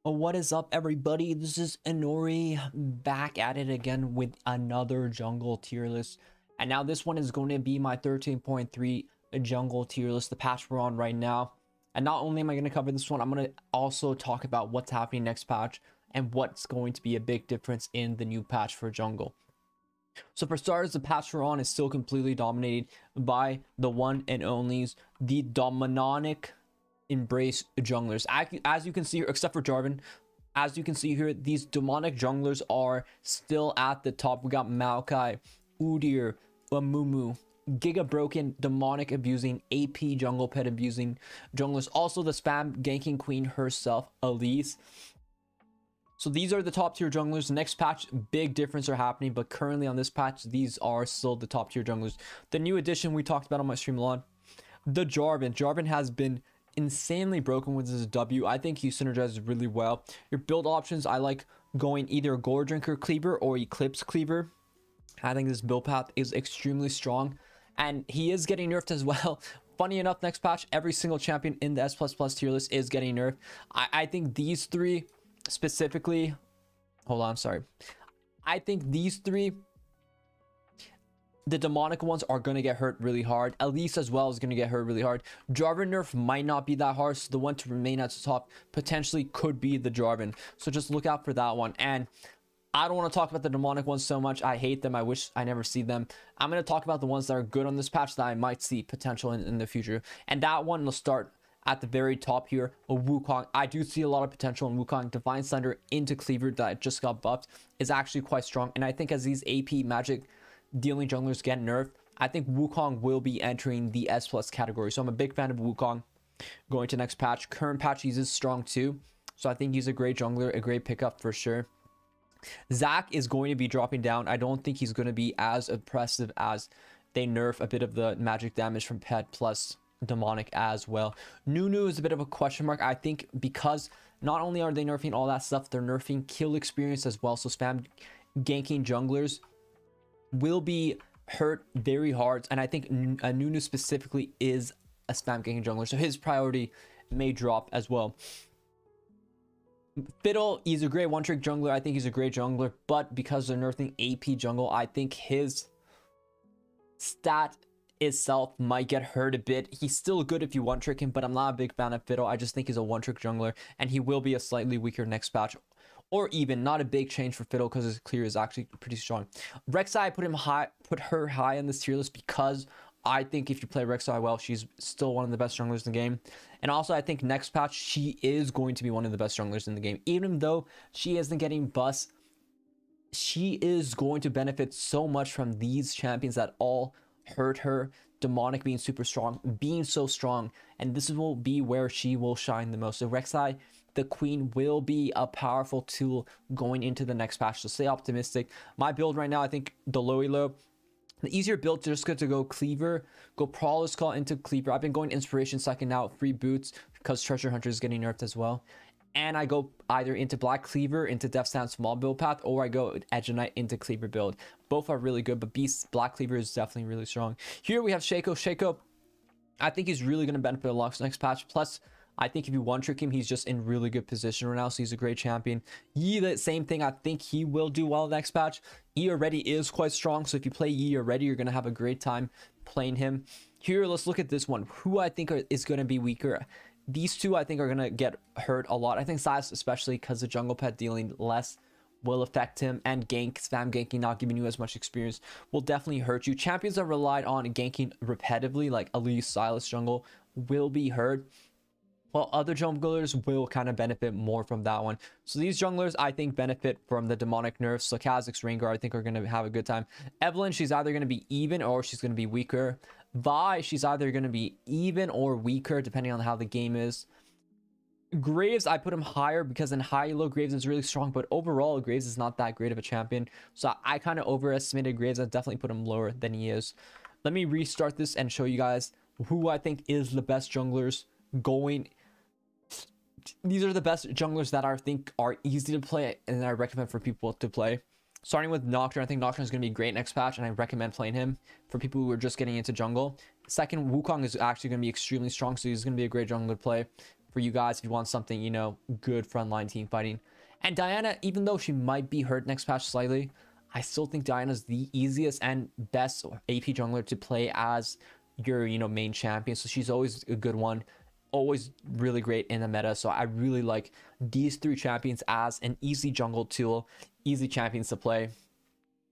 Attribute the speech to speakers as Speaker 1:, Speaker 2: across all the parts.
Speaker 1: What is up, everybody? This is Inori back at it again with another jungle tier list. And now this one is going to be my 13.3 jungle tier list, the patch we're on right now. And not only am I going to cover this one, I'm going to also talk about what's happening next patch and what's going to be a big difference in the new patch for jungle. So for starters, the patch we're on is still completely dominated by the one and onlys, the demonic embrace junglers. As you can see here, except for Jarvan, as you can see here, these demonic junglers are still at the top. We got Maokai, Udyr, Amumu, Giga Broken, demonic abusing, AP jungle pet abusing junglers. Also the spam ganking queen herself, Elise. So these are the top tier junglers. Next patch, big difference are happening, but currently on this patch, these are still the top tier junglers. The new addition we talked about on my stream a lot, the Jarvan. Jarvan has been insanely broken with his W. I think he synergizes really well. Your build options, I like going either Gore Drinker Cleaver or Eclipse Cleaver. I think this build path is extremely strong, and he is getting nerfed as well. Funny enough, next patch, every single champion in the S++ tier list is getting nerfed. I think these three specifically, hold on, sorry. I think these three, the demonic ones, are going to get hurt really hard. Elise as well is going to get hurt really hard. Jarvan nerf might not be that hard, so the one to remain at the top potentially could be the Jarvan. So just look out for that one. And I don't want to talk about the demonic ones so much. I hate them. I wish I never see them. I'm going to talk about the ones that are good on this patch that I might see potential in the future. And that one will start at the very top here, Wukong. I do see a lot of potential in Wukong. Divine Slender into Cleaver that just got buffed is actually quite strong. And I think as these AP magic dealing junglers get nerfed, I think Wukong will be entering the S+ category. So I'm a big fan of Wukong going to next patch. Current patch, he's strong too. So I think he's a great jungler, a great pickup for sure. Zac is going to be dropping down. I don't think he's going to be as impressive as they nerf a bit of the magic damage from Pet plus demonic as well. Nunu is a bit of a question mark. I think because not only are they nerfing all that stuff, they're nerfing kill experience as well. So spam ganking junglers will be hurt very hard, and I think Nunu specifically is a spam ganking jungler, so his priority may drop as well. Fiddle, he's a great one-trick jungler. I think he's a great jungler, but because they're nerfing AP jungle, I think his stat itself might get hurt a bit. He's still good if you one-trick him, but I'm not a big fan of Fiddle. I just think he's a one-trick jungler, and he will be a slightly weaker next patch. Or even not a big change for Fiddle because his clear is actually pretty strong. Rek'sai, put her high on this tier list because I think if you play Rek'sai well, she's still one of the best junglers in the game. And also, I think next patch, she is going to be one of the best junglers in the game. Even though she isn't getting buffs, she is going to benefit so much from these champions that all hurt her. Demonic being super strong, being so strong, and this will be where she will shine the most. So Rek'sai, the queen, will be a powerful tool going into the next patch, so stay optimistic. My build right now, I think the Low, the easier build, just good to go Cleaver, go Prowler's Call into Cleaver. I've been going Inspiration second out, free boots, because Treasure Hunter is getting nerfed as well. And I go either into Black Cleaver, into Death Stand small build path, or I go Edge of Night into Cleaver build. Both are really good, but Beast Black Cleaver is definitely really strong. Here we have Shaco. Shaco, I think he's really going to benefit a lot next patch. Plus, I think if you one-trick him, he's just in really good position right now, so he's a great champion. Yi, the same thing. I think he will do well next patch. Yi already is quite strong, so if you play Yi already, you're going to have a great time playing him. Here, let's look at this one. Who I think is going to be weaker. These two, I think, are going to get hurt a lot. I think Silas, especially because the jungle pet dealing less, will affect him. And Gank, spam ganking, not giving you as much experience, will definitely hurt you. Champions that relied on ganking repetitively, like Elise, Silas jungle, will be hurt, while other junglers will kind of benefit more from that one. So these junglers, I think, benefit from the demonic nerfs. So Kha'Zix, Rengar, I think, are going to have a good time. Evelynn, she's either going to be even or she's going to be weaker. Vi, she's either going to be even or weaker, depending on how the game is. Graves, I put him higher because in high-low Graves is really strong, but overall, Graves is not that great of a champion. So I kind of overestimated Graves. I definitely put him lower than he is. Let me restart this and show you guys who I think is the best junglers going. These are the best junglers that I think are easy to play and I recommend for people to play. Starting with Nocturne, I think Nocturne is going to be great next patch, and I recommend playing him for people who are just getting into jungle. Second, Wukong is actually going to be extremely strong, so he's going to be a great jungler to play. for you guys if you want something, you know, good frontline team fighting. And Diana, even though she might be hurt next patch slightly, I still think Diana's the easiest and best AP jungler to play as your, you know, main champion. So she's always a good one, always really great in the meta. So I really like these 3 champions as an easy jungle tool, easy champions to play,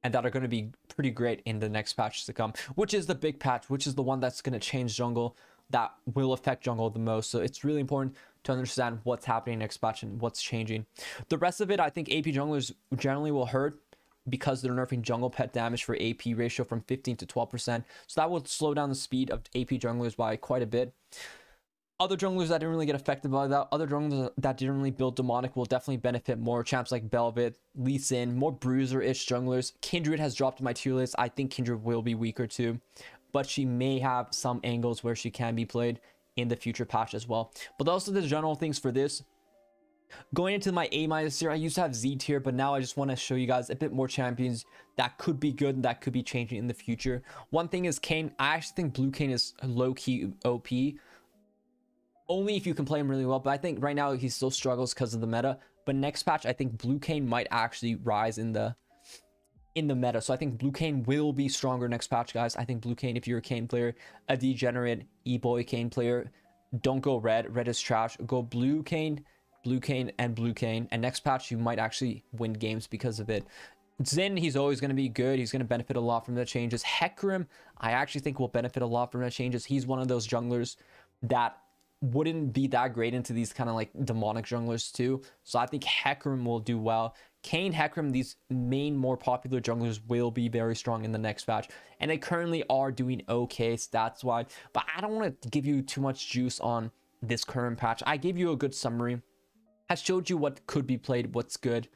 Speaker 1: and that are going to be pretty great in the next patch to come, which is the big patch, which is the one that's going to change jungle, that will affect jungle the most. So it's really important to understand what's happening next patch and what's changing. The rest of it, I think AP junglers generally will hurt because they're nerfing jungle pet damage for AP ratio from 15 to 12%. So that will slow down the speed of AP junglers by quite a bit. Other junglers that didn't really get affected by that, other junglers that didn't really build demonic will definitely benefit more. Champs like Bel'Veth, Lee Sin, more bruiser-ish junglers. Kindred has dropped my tier list. I think Kindred will be weaker too, but she may have some angles where she can be played in the future patch as well. But those are the general things for this. Going into my A- tier, I used to have Z tier, but now I just want to show you guys a bit more champions that could be good and that could be changing in the future. One thing is Kayn. I actually think Blue Kayn is low-key OP. Only if you can play him really well, but I think right now he still struggles because of the meta. But next patch, I think Blue Kayn might actually rise in the meta. So I think Blue Kayn will be stronger next patch, guys. I think Blue Kayn, if you're a Kayn player, a degenerate E-boy Kayn player, don't go red. Red is trash. Go Blue Kayn, and Blue Kayn. And next patch, you might actually win games because of it. Xin, he's always going to be good. He's going to benefit a lot from the changes. Hecarim, I actually think will benefit a lot from the changes. He's one of those junglers that wouldn't be that great into these kind of like demonic junglers too. So I think Hecarim will do well. Kayn, Hecarim, these main more popular junglers will be very strong in the next patch, and they currently are doing okay stats wise, but I don't want to give you too much juice on this current patch. I gave you a good summary. I showed you what could be played, what's good,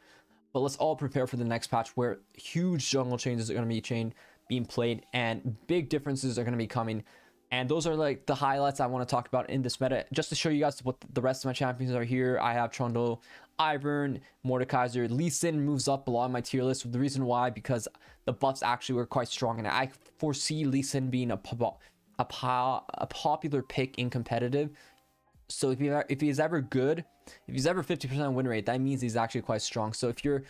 Speaker 1: but let's all prepare for the next patch where huge jungle changes are going to be being played and big differences are going to be coming. And those are like the highlights I want to talk about in this meta. Just to show you guys what the rest of my champions are here. I have Trundle, Ivern, Mordekaiser. Lee Sin moves up a lot on my tier list. The reason why, because the buffs actually were quite strong. And I foresee Lee Sin being a popular pick in competitive. So if he's ever good, if he's ever 50% win rate, that means he's actually quite strong. So if you're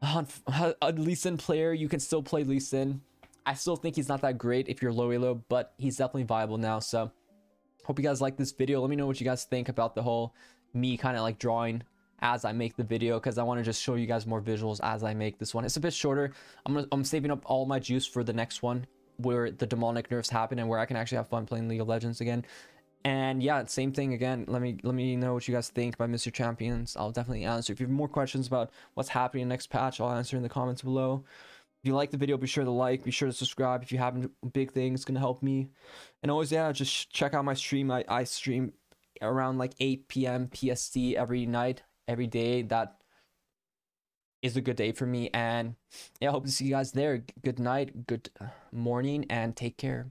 Speaker 1: a Lee Sin player, you can still play Lee Sin. I still think he's not that great if you're low elo, but he's definitely viable now. So hope you guys like this video. Let me know what you guys think about the whole me kind of like drawing as I make the video, because I want to just show you guys more visuals as I make this one. It's a bit shorter. I'm saving up all my juice for the next one where the demonic nerfs happen and where I can actually have fun playing League of Legends again. And yeah, same thing again. Let me know what you guys think by Mr. Champions. I'll definitely answer. If you have more questions about what's happening in the next patch, I'll answer in the comments below. If you like the video, be sure to like, be sure to subscribe. If you haven't, big thing, it's gonna help me. And always, yeah, just check out my stream. I stream around like 8 p.m. PST every night, every day. That is a good day for me. And yeah, I hope to see you guys there. Good night, good morning, and take care.